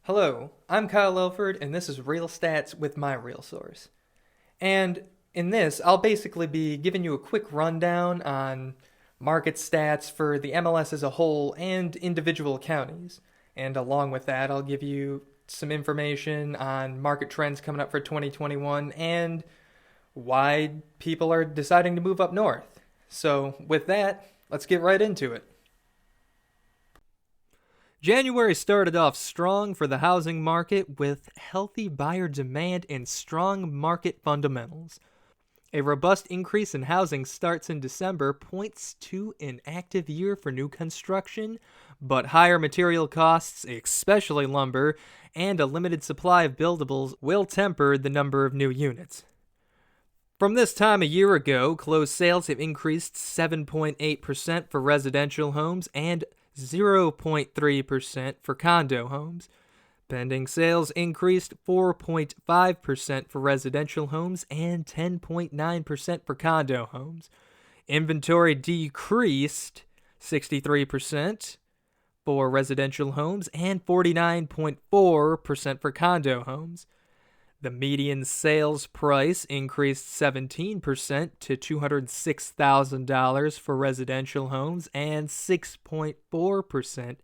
Hello, I'm Kyle Elford, and this is RealStats with MiRealSource. And in this, I'll basically be giving you a quick rundown on market stats for the MLS as a whole and individual counties. And along with that, I'll give you some information on market trends coming up for 2021 and why people are deciding to move up north. So, with that, let's get right into it. January started off strong for the housing market with healthy buyer demand and strong market fundamentals. A robust increase in housing starts in December points to an active year for new construction, but higher material costs, especially lumber, and a limited supply of buildables will temper the number of new units. From this time a year ago, closed sales have increased 7.8% for residential homes and 0.3% for condo homes. Pending sales increased 4.5% for residential homes and 10.9% for condo homes. Inventory decreased 63% for residential homes and 49.4% for condo homes. The median sales price increased 17% to $206,000 for residential homes and 6.4%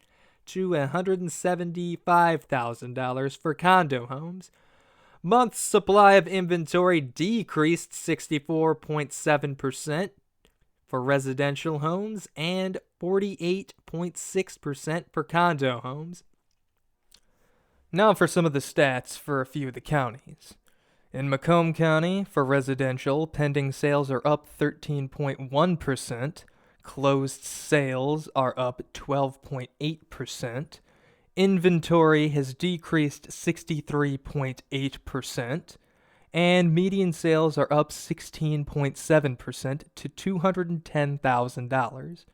to $175,000 for condo homes. Month's supply of inventory decreased 64.7% for residential homes and 48.6% for condo homes. Now for some of the stats for a few of the counties. In Macomb County, for residential, pending sales are up 13.1%, closed sales are up 12.8%, inventory has decreased 63.8%, and median sales are up 16.7% to $210,000.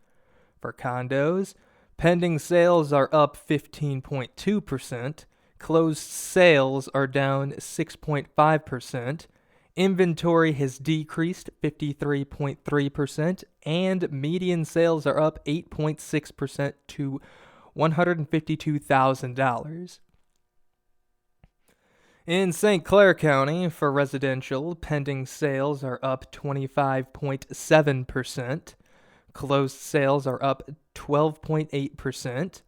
For condos, pending sales are up 15.2%, closed sales are down 6.5%, inventory has decreased 53.3%, and median sales are up 8.6% to $152,000. In St. Clair County, for residential, pending sales are up 25.7%, closed sales are up 12.8%,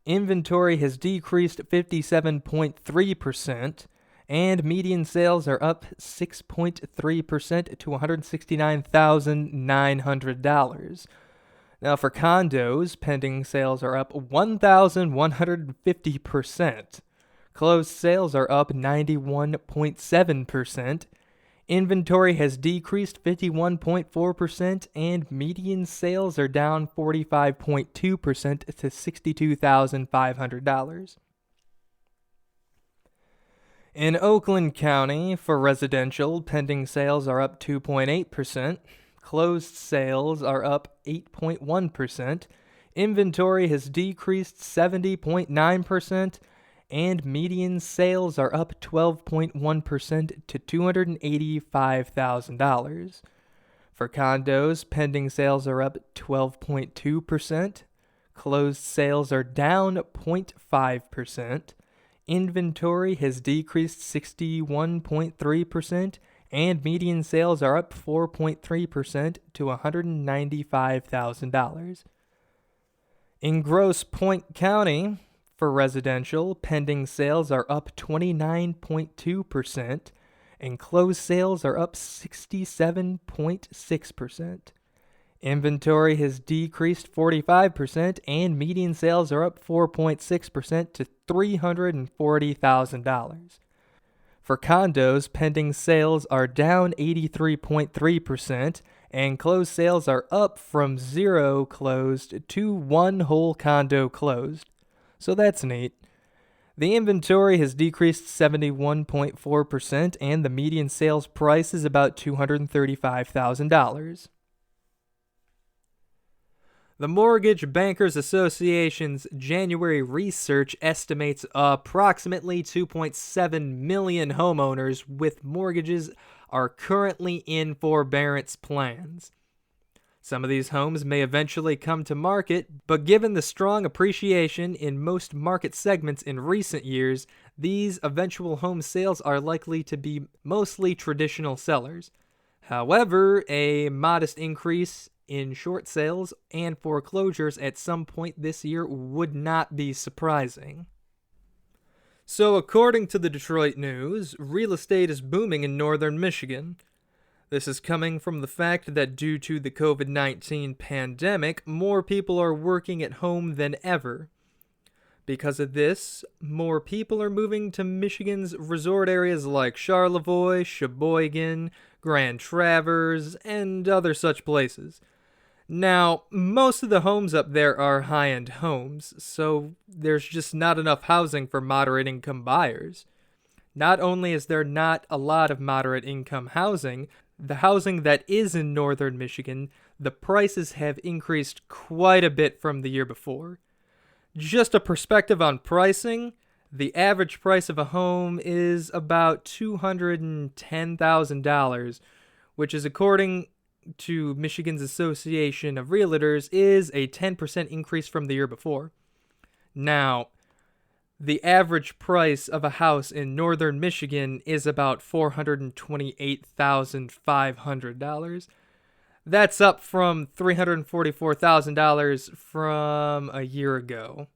inventory has decreased 57.3%, and median sales are up 6.3% to $169,900. Now for condos, pending sales are up 1,150%. Closed sales are up 91.7%. Inventory has decreased 51.4%, and median sales are down 45.2% to $62,500. In Oakland County, for residential, pending sales are up 2.8%. Closed sales are up 8.1%. Inventory has decreased 70.9%. And median sales are up 12.1% to $285,000. For condos, pending sales are up 12.2%. Closed sales are down 0.5%. Inventory has decreased 61.3%, and median sales are up 4.3% to $195,000. In Grosse Pointe County, for residential, pending sales are up 29.2%, and closed sales are up 67.6%. Inventory has decreased 45%, and median sales are up 4.6% to $340,000. For condos, pending sales are down 83.3%, and closed sales are up from 0 closed to 1 whole condo closed. So that's neat. The inventory has decreased 71.4%, and the median sales price is about $235,000. The Mortgage Bankers Association's January research estimates approximately 2.7 million homeowners with mortgages are currently in forbearance plans. Some of these homes may eventually come to market, but given the strong appreciation in most market segments in recent years, these eventual home sales are likely to be mostly traditional sellers. However, a modest increase in short sales and foreclosures at some point this year would not be surprising. So, according to the Detroit News, real estate is booming in northern Michigan. This is coming from the fact that due to the COVID-19 pandemic, more people are working at home than ever. Because of this, more people are moving to Michigan's resort areas like Charlevoix, Sheboygan, Grand Traverse, and other such places. Now, most of the homes up there are high-end homes, so there's just not enough housing for moderate-income buyers. Not only is there not a lot of moderate-income housing, the housing that is in northern Michigan, the prices have increased quite a bit from the year before. Just a perspective on pricing, the average price of a home is about $210,000, which is, according to Michigan's Association of Realtors, is a 10% increase from the year before. Now, the average price of a house in northern Michigan is about $428,500. That's up from $344,000 from a year ago.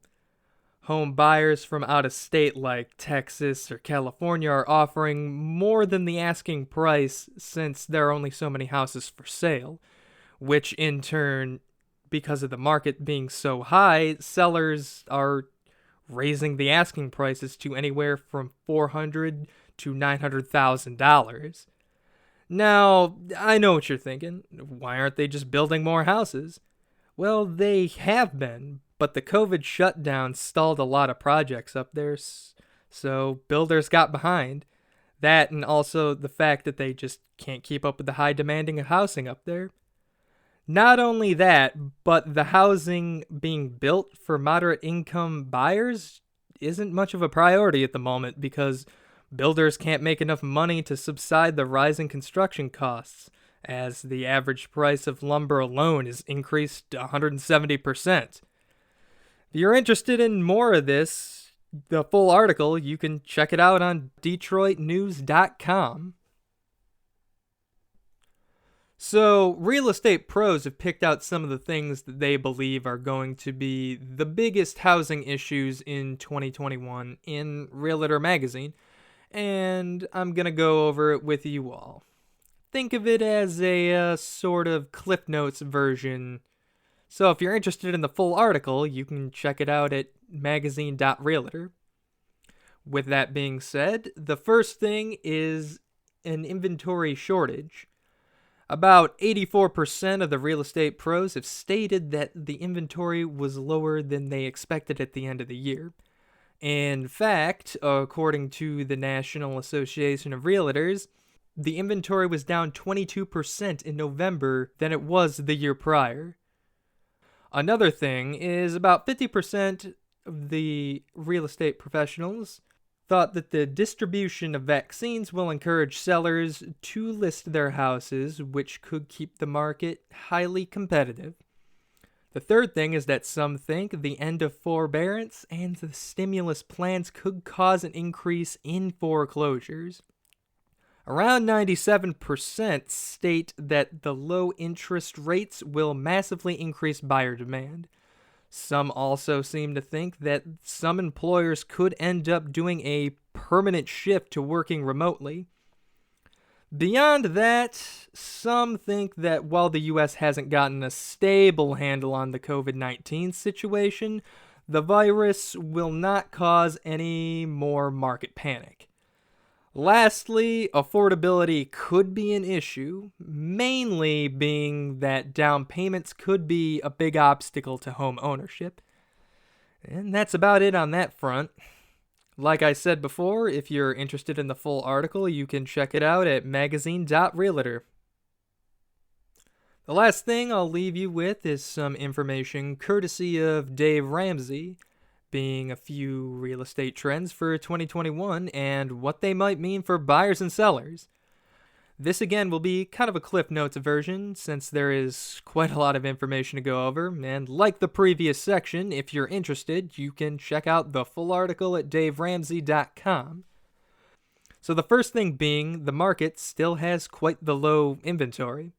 Home buyers from out of state like Texas or California are offering more than the asking price since there are only so many houses for sale, which in turn, because of the market being so high, sellers are raising the asking prices to anywhere from $400,000 to $900,000. Now, I know what you're thinking. Why aren't they just building more houses? Well, they have been, but the COVID shutdown stalled a lot of projects up there, so builders got behind. That and also the fact that they just can't keep up with the high demanding of housing up there. Not only that, but the housing being built for moderate income buyers isn't much of a priority at the moment because builders can't make enough money to subside the rising construction costs, as the average price of lumber alone is increased 170%. If you're interested in more of this, the full article, you can check it out on DetroitNews.com. So, real estate pros have picked out some of the things that they believe are going to be the biggest housing issues in 2021 in Realtor Magazine, and I'm going to go over it with you all. Think of it as a sort of Cliff Notes version. So if you're interested in the full article, you can check it out at magazine.realtor. With that being said, the first thing is an inventory shortage. About 84% of the real estate pros have stated that the inventory was lower than they expected at the end of the year. In fact, according to the National Association of Realtors, the inventory was down 22% in November than it was the year prior. Another thing is about 50% of the real estate professionals thought that the distribution of vaccines will encourage sellers to list their houses, which could keep the market highly competitive. The third thing is that some think the end of forbearance and the stimulus plans could cause an increase in foreclosures. Around 97% state that the low interest rates will massively increase buyer demand. Some also seem to think that some employers could end up doing a permanent shift to working remotely. Beyond that, some think that while the U.S. hasn't gotten a stable handle on the COVID-19 situation, the virus will not cause any more market panic. Lastly, affordability could be an issue, mainly being that down payments could be a big obstacle to home ownership. And that's about it on that front. Like I said before, if you're interested in the full article, you can check it out at magazine.realtor. The last thing I'll leave you with is some information courtesy of Dave Ramsey, being a few real estate trends for 2021 and what they might mean for buyers and sellers. This again will be kind of a Cliff Notes version since there is quite a lot of information to go over, and like the previous section, if you're interested, you can check out the full article at daveramsey.com. So the first thing being, the market still has quite the low inventory.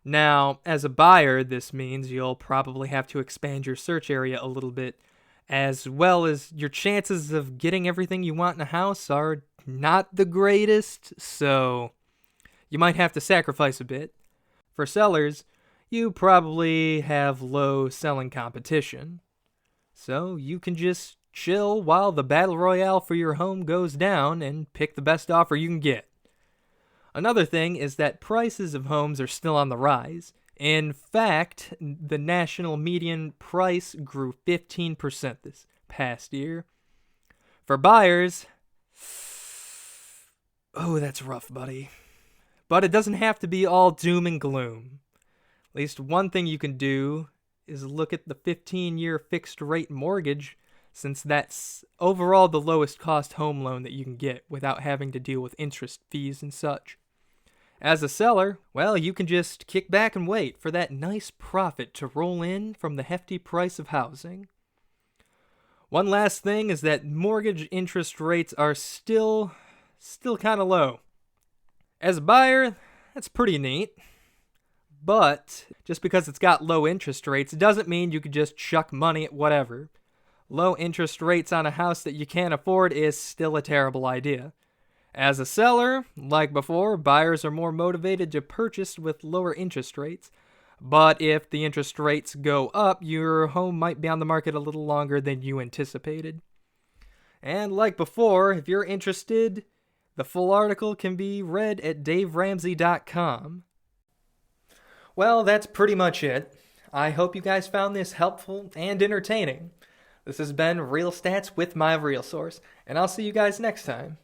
Now, as a buyer, this means you'll probably have to expand your search area a little bit, as well as your chances of getting everything you want in a house are not the greatest, so you might have to sacrifice a bit. For sellers, you probably have low selling competition, so you can just chill while the battle royale for your home goes down and pick the best offer you can get. Another thing is that prices of homes are still on the rise. In fact, the national median price grew 15% this past year. For buyers, oh, that's rough, buddy. But it doesn't have to be all doom and gloom. At least one thing you can do is look at the 15-year fixed rate mortgage, since that's overall the lowest cost home loan that you can get without having to deal with interest fees and such. As a seller, well, you can just kick back and wait for that nice profit to roll in from the hefty price of housing. One last thing is that mortgage interest rates are still kind of low. As a buyer, that's pretty neat. But just because it's got low interest rates doesn't mean you could just chuck money at whatever. Low interest rates on a house that you can't afford is still a terrible idea. As a seller, like before, buyers are more motivated to purchase with lower interest rates. But if the interest rates go up, your home might be on the market a little longer than you anticipated. And like before, if you're interested, the full article can be read at daveramsey.com. Well, that's pretty much it. I hope you guys found this helpful and entertaining. This has been RealStats with MiRealSource, and I'll see you guys next time.